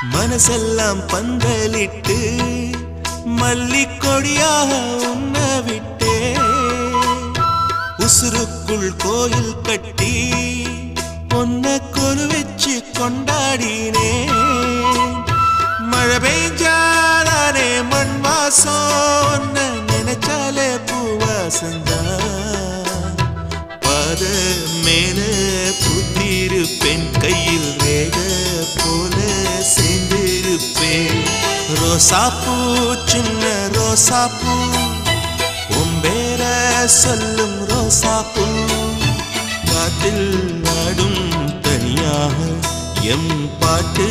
மனசெல்லாம் பந்தலிட்டு மல்லிக்கொடியாக உன்ன விட்டே உசுருக்குள் கோயில் கட்டி பொன்ன கொலு வச்சு கொண்டாடினே மழை பெய்ஞ்சாலே மண் வாசம் நினைச்சாலே பூவாசந்தான் பாத மேல புத்திருப்பேன் கையில் ரேக போல சேர்ந்திருப்பேன் ரோசாப்பூ சின்ன ரோசாப்பூ உம்பேர சொல்லும் ரோசாப்பூ காட்டில் நாடும் தனியாக எம் பாட்டு